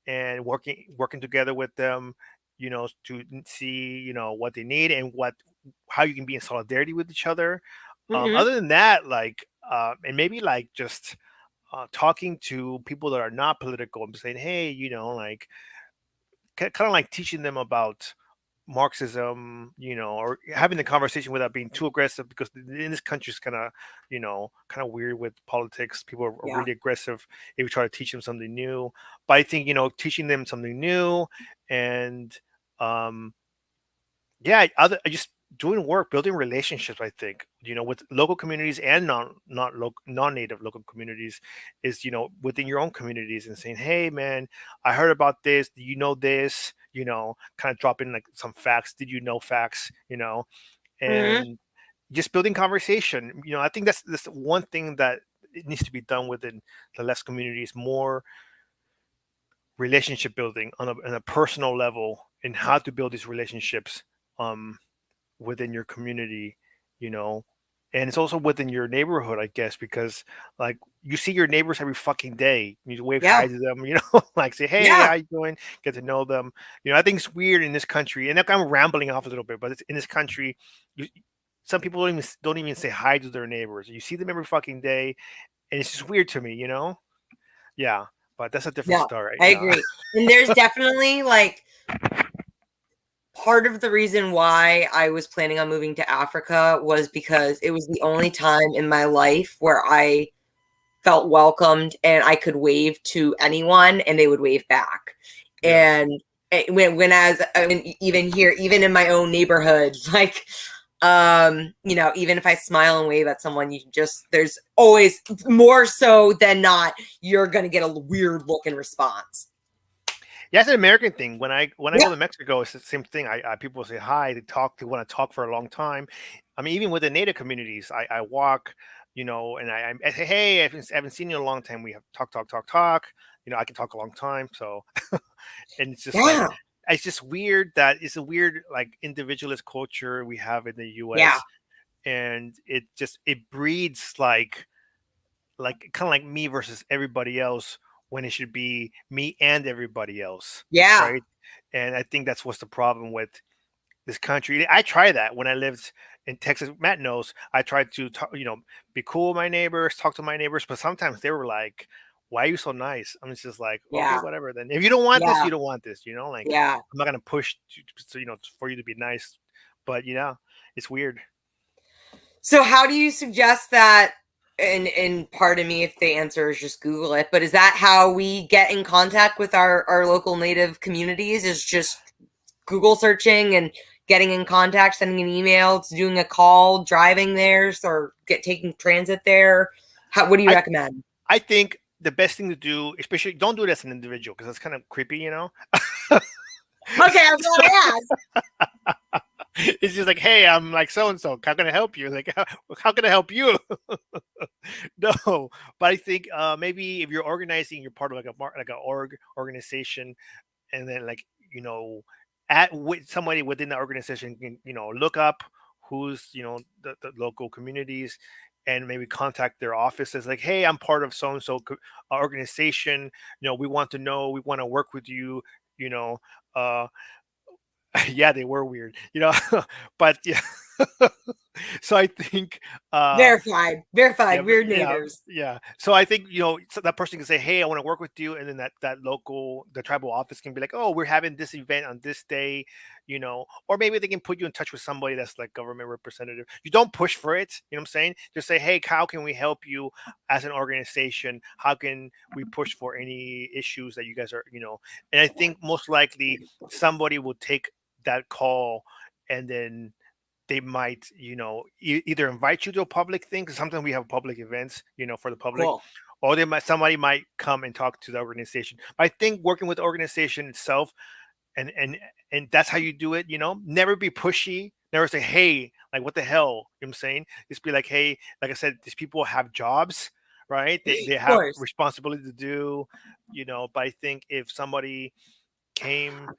S2: and working together with them, to see what they need and how you can be in solidarity with each other.
S1: Hmm.
S2: Other than that, like and maybe like just talking to people that are not political and saying, hey, like kind of like teaching them about Marxism, or having the conversation without being too aggressive, because in this country is kind of, kind of weird with politics. People are
S1: Yeah.
S2: really aggressive if you try to teach them something new. But I think, teaching them something new, and um, yeah, other just doing work, building relationships. I think, with local communities and non-native local communities, is, within your own communities, and saying, "Hey, man, I heard about this. Do you know this?" Kind of drop in like some facts. Did you know facts?
S1: Hmm.
S2: And just building conversation. I think that's one thing that it needs to be done within the less communities, more relationship building on a personal level, and how to build these relationships. Um, Within your community, you know, and it's also within your neighborhood, I guess, because like you see your neighbors every fucking day. You wave
S1: Yeah.
S2: hi to them, like say, "Hey,
S1: Yeah.
S2: how you doing?" Get to know them. I think it's weird in this country, and like, I'm rambling off a little bit, but it's in this country, you, some people don't even say hi to their neighbors. You see them every fucking day, and it's just weird to me, Yeah, but that's a different
S1: No,
S2: story.
S1: I
S2: Yeah,
S1: agree. And there's definitely like part of the reason why I was planning on moving to Africa was because it was the only time in my life where I felt welcomed and I could wave to anyone and they would wave back.
S2: yeah.
S1: And even here, even in my own neighborhood, like, even if I smile and wave at someone, there's always more so than not, you're going to get a weird look in response.
S2: Yeah, it's an American thing. When I
S1: Yeah.
S2: go to Mexico, it's the same thing. People say hi, they want to talk for a long time. I mean, even with the native communities, I walk, and I say, "Hey, I haven't seen you in a long time. We have talk, talk, talk, talk." I can talk a long time. So, and it's just like,
S1: Yeah.
S2: it's just weird that it's a weird like individualist culture we have in the
S1: Yeah.
S2: U.S., and it breeds like kind of like me versus everybody else, when it should be me and everybody else,
S1: Yeah.
S2: right? And I think that's what's the problem with this country. I try that when I lived in Texas. Matt knows I tried to talk, be cool with my neighbors, talk to my neighbors, but sometimes they were like, "Why are you so nice?" I'm just like, "Okay,
S1: Yeah.
S2: whatever. Then if you don't want this,
S1: Yeah.
S2: you don't want this. Like,
S1: Yeah.
S2: I'm not gonna push, for you to be nice." But it's weird.
S1: So how do you suggest that, and pardon me if the answer is just Google it, but is that how we get in contact with our local native communities, is just Google searching and getting in contact, sending an email, doing a call, driving there, or taking transit there? What do you
S2: I
S1: recommend?
S2: I think the best thing to do, especially don't do it as an individual because it's kind of creepy.
S1: Okay, I'm glad I asked.
S2: It's just like, "Hey, I'm like so and so. How can I help you?" Like, how can I help you? No, but I think maybe if you're organizing, you're part of like a organization, and then like at with somebody within the organization can look up who's the local communities, and maybe contact their offices like, "Hey, I'm part of so and so organization. We want to know. We want to work with you. You know." Uh, yeah, they were weird, but yeah. So I think
S1: Verified.
S2: yeah,
S1: Verified.
S2: but
S1: Weird
S2: yeah,
S1: neighbors.
S2: yeah. So I think so that person can say, "Hey, I want to work with you," and then the tribal office can be like, "Oh, we're having this event on this day," or maybe they can put you in touch with somebody that's like government representative. You don't push for it, you know what I'm saying? Just say, "Hey, how can we help you as an organization? How can we push for any issues that you guys are?" And I think most likely somebody will take that call, and then they might, either invite you to a public thing, because sometimes we have public events, for the public,
S1: Cool.
S2: or somebody might come and talk to the organization. I think working with the organization itself, and that's how you do it. Never be pushy. Never say, "Hey, like what the hell?" You know what I'm saying? Just be like, "Hey, like I said, these people have jobs, right? They
S1: Of
S2: have
S1: course.
S2: responsibility to do, But I think if somebody came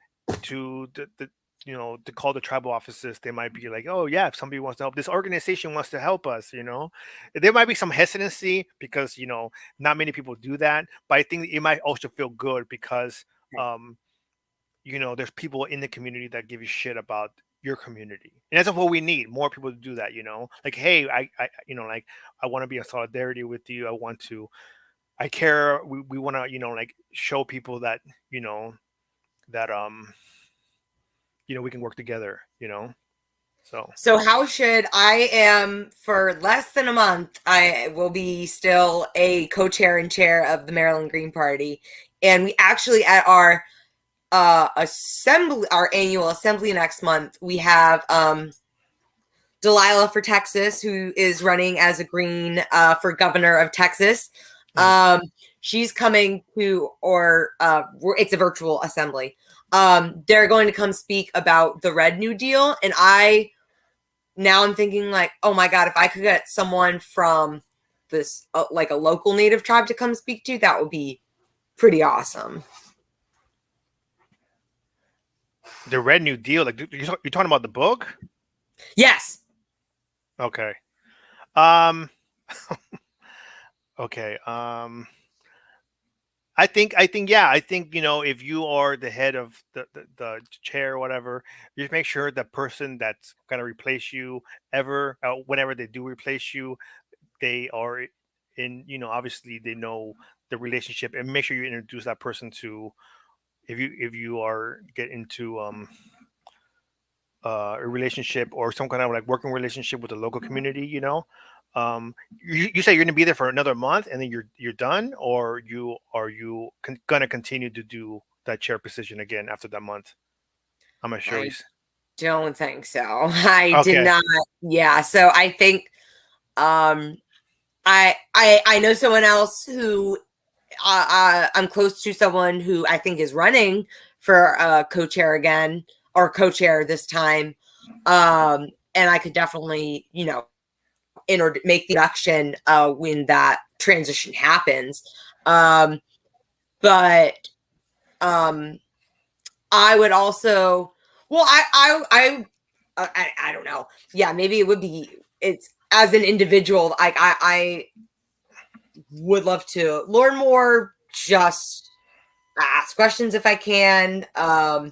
S2: to to call the tribal offices, they might be like, "Oh yeah, if somebody wants to help, this organization wants to help us." There might be some hesitancy because not many people do that, but I think it might also feel good because um there's people in the community that give you shit about your community, and that's what we need, more people to do that. Like, "Hey, I like, I want to be in solidarity with you. I care. We want to like show people that you know that we can work together. So
S1: So how should I am for less than a month, I will be still a co-chair and chair of the Maryland Green Party. And we actually at our assembly, our annual assembly next month, we have Delilah for Texas, who is running as a Green for governor of Texas. She's coming to, or it's a virtual assembly. They're going to come speak about the Red New Deal, and I'm thinking like, oh my God, if I could get someone from this like a local Native tribe to come speak to, that would be pretty awesome.
S2: the Red New Deal, like you're talking about the book?
S1: Yes.
S2: Okay. Um. Okay. I think, yeah, I think, if you are the head of the chair or whatever, just make sure the person that's going to replace you whenever they do replace you, they are obviously they know the relationship, and make sure you introduce that person to, if you are get into a relationship or some kind of like working relationship with the local community. You say you're going to be there for another month and then you're done, or gonna continue to do that chair position again after that month? I'm not sure.
S1: I don't think so. I did
S2: Okay.
S1: not. Yeah. So I think I know someone else who I'm close to someone who I think is running for co-chair again, or co-chair this time. And I could definitely, make the introduction when that transition happens. But I would also, well, I don't know. Yeah, maybe it would be. It's as an individual, like I would love to learn more. Just ask questions if I can. I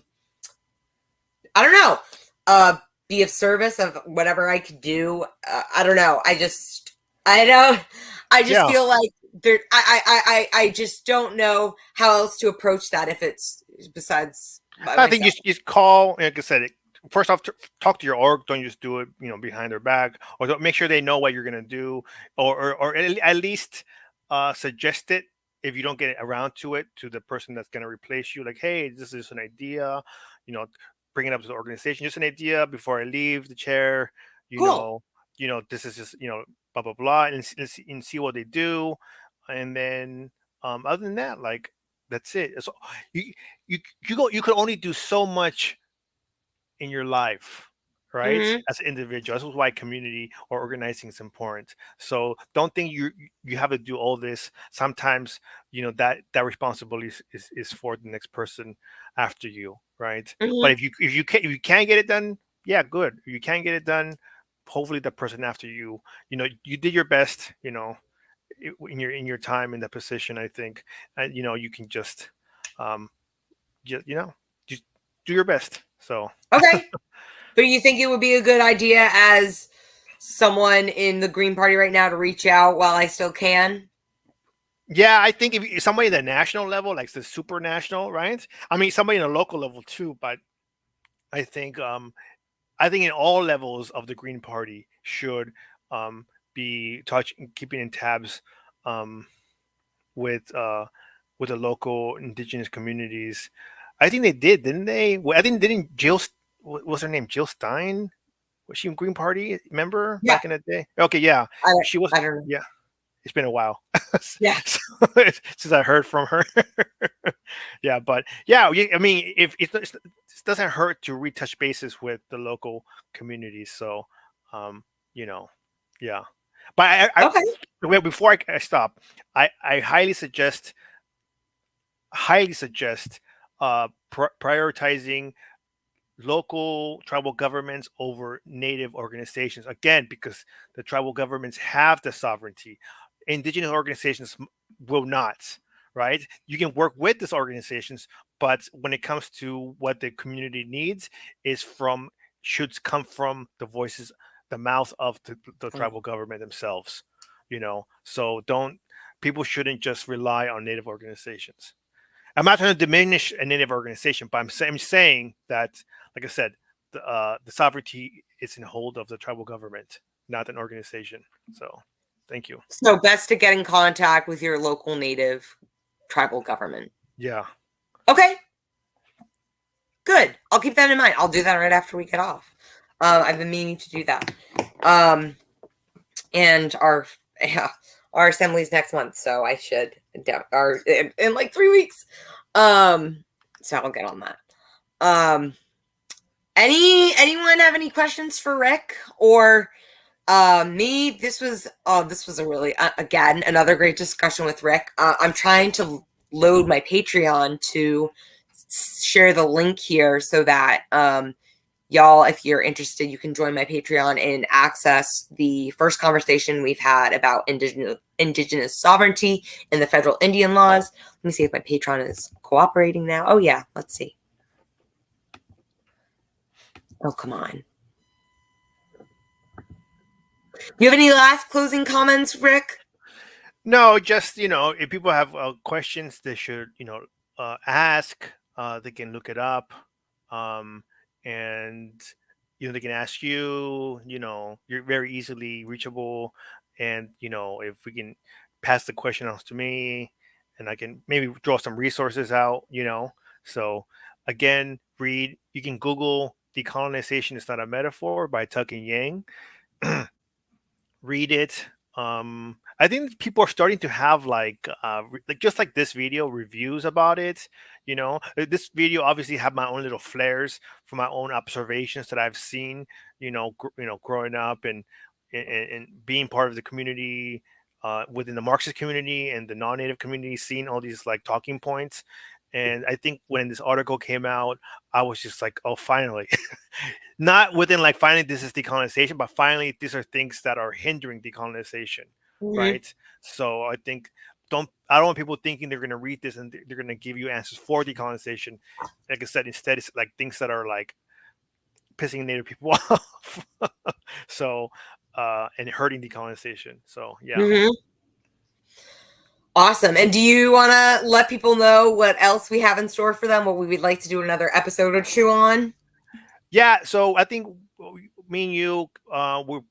S1: don't know. Be of service of whatever I could do. I don't know. I don't. I just
S2: Yeah.
S1: feel like there. I just don't know how else to approach that if it's besides by
S2: I think you
S1: myself.
S2: just call, like I said. First off, talk to your org. Don't just do it, behind their back, or make sure they know what you're gonna do, or at least suggest it if you don't get around to it to the person that's gonna replace you. Like, hey, this is an idea, you know, bring it up to the organization. Just an idea before I leave the chair. You
S1: Cool.
S2: know, this is just blah blah blah, and see what they do, and then other than that, like that's it. So you you could only do so much in your life, right?
S1: Hmm.
S2: As an individual. This is why community or organizing is important. So don't think you have to do all this. Sometimes that responsibility is for the next person after you, right? But
S1: Hmm.
S2: if you can't get it done, yeah, good. If you can't get it done, hopefully the person after you, you did your best, in your time in that position. I think, and you can um just do your best. So
S1: Okay. But you think it would be a good idea as someone in the Green Party right now to reach out while I still can?
S2: yeah, I think if somebody at the national level, like the super national, right? I mean, somebody in a local level too, but I think in all levels of the Green Party should be keeping in tabs um, with the local indigenous communities. I think they did, didn't they? Well, I think didn't what was her name? Jill Stein? Was she in Green Party member
S1: Yeah.
S2: back in the day? Okay, yeah,
S1: I,
S2: she was.
S1: I don't know.
S2: Yeah, it's been a while
S1: Yeah.
S2: since I heard from her. Yeah, but yeah, I mean, if it doesn't hurt to retouch bases with the local communities. So, um, you know, yeah. But
S1: Okay.
S2: well, before I stop, I highly suggest prioritizing local tribal governments over native organizations, again, because the tribal governments have the sovereignty. Indigenous organizations will not, right? You can work with these organizations, but when it comes to what the community needs, is from should come from the mouth of the
S1: Mm.
S2: tribal government themselves. So don't people shouldn't just rely on native organizations. I'm not trying to diminish a Native organization, but I'm saying that, like I said, the sovereignty is in hold of the tribal government, not an organization. So, thank you.
S1: So best to get in contact with your local Native tribal government.
S2: Yeah.
S1: Okay. Good. I'll keep that in mind. I'll do that right after we get off. I've been meaning to do that. And our assembly's next month, so I should in like 3 weeks. So I'll get on that. Anyone have any questions for Rick or me? This was a really again another great discussion with Rick. I'm trying to load my Patreon to share the link here so that y'all, if you're interested, you can join my Patreon and access the first conversation we've had about indigenous sovereignty and the federal Indian laws. Let me see if my Patreon is cooperating now. Oh yeah, let's see. Oh, come on. Do you have any last closing comments, Rick?
S2: No, just, if people have questions, they should, ask. They can look it up, and they can ask you. You're very easily reachable, and if we can pass the question on to me, and I can maybe draw some resources out. So again, read. You can Google "Decolonization is Not a Metaphor" by Tuck and Yang. Read it. I think people are starting to have like just like this video reviews about it. This video obviously have my own little flares from my own observations that I've seen. Growing up and being part of the community, within the Marxist community and the non-native community, seeing all these like talking points. And I think when this article came out, I was just like, oh, finally. Not within like finally this is decolonization, but finally these are things that are hindering decolonization, right? So I think I don't want people thinking they're going to read this and they're going to give you answers for decolonization. Like I said, instead it's like things that are like pissing Native people off. So and hurting decolonization. So yeah.
S1: Awesome. And do you want to let people know what else we have in store for them, what we would like to do another episode or two on?
S2: Yeah, so I think me and you,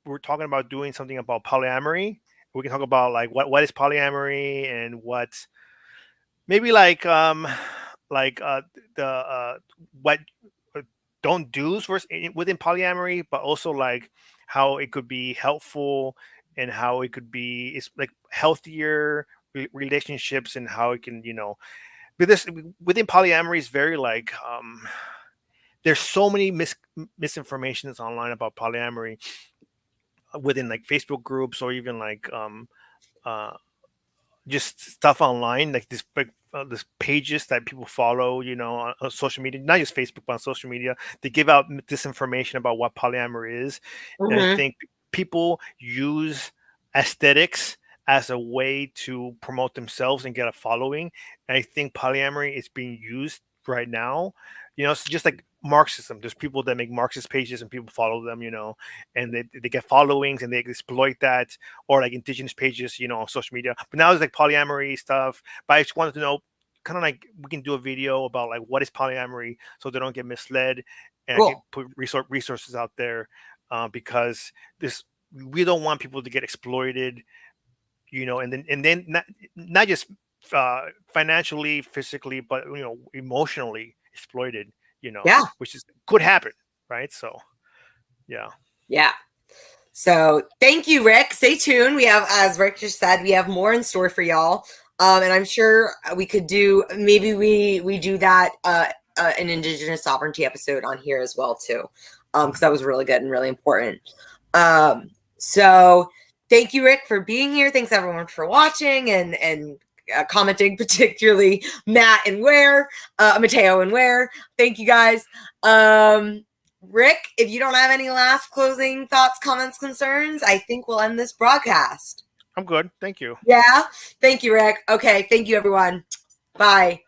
S2: we're talking about doing something about polyamory. We can talk about like what is polyamory and what maybe like the what don't do's within polyamory, but also like how it could be helpful and how it could be it's like healthier relationships and how it can because within polyamory is very like there's so many misinformations online about polyamory within like Facebook groups or even like just stuff online like this pages that people follow on social media, not just Facebook but on social media. They give out disinformation about what polyamory is. And I think people use aesthetics as a way to promote themselves and get a following. And I think polyamory is being used right now. It's just like Marxism. There's people that make Marxist pages and people follow them, and they get followings and they exploit that, or like indigenous pages, on social media. But now it's like polyamory stuff. But I just wanted to know, kind of like we can do a video about like what is polyamory so they don't get misled, and I can put resources out there because we don't want people to get exploited, and then not just financially, physically, but emotionally exploited. Which could happen, right? So, yeah.
S1: So thank you, Rick. Stay tuned. We have, as Rick just said, we have more in store for y'all. And I'm sure we could do, maybe we do that, an indigenous sovereignty episode on here as well too. Because that was really good and really important. So thank you, Rick, for being here. Thanks everyone for watching and commenting, particularly Matt and Mateo and Ware. Thank you guys. Rick, if you don't have any last closing thoughts, comments, concerns, I think we'll end this broadcast.
S2: I'm good. Thank you.
S1: Yeah. Thank you, Rick. Okay. Thank you, everyone. Bye.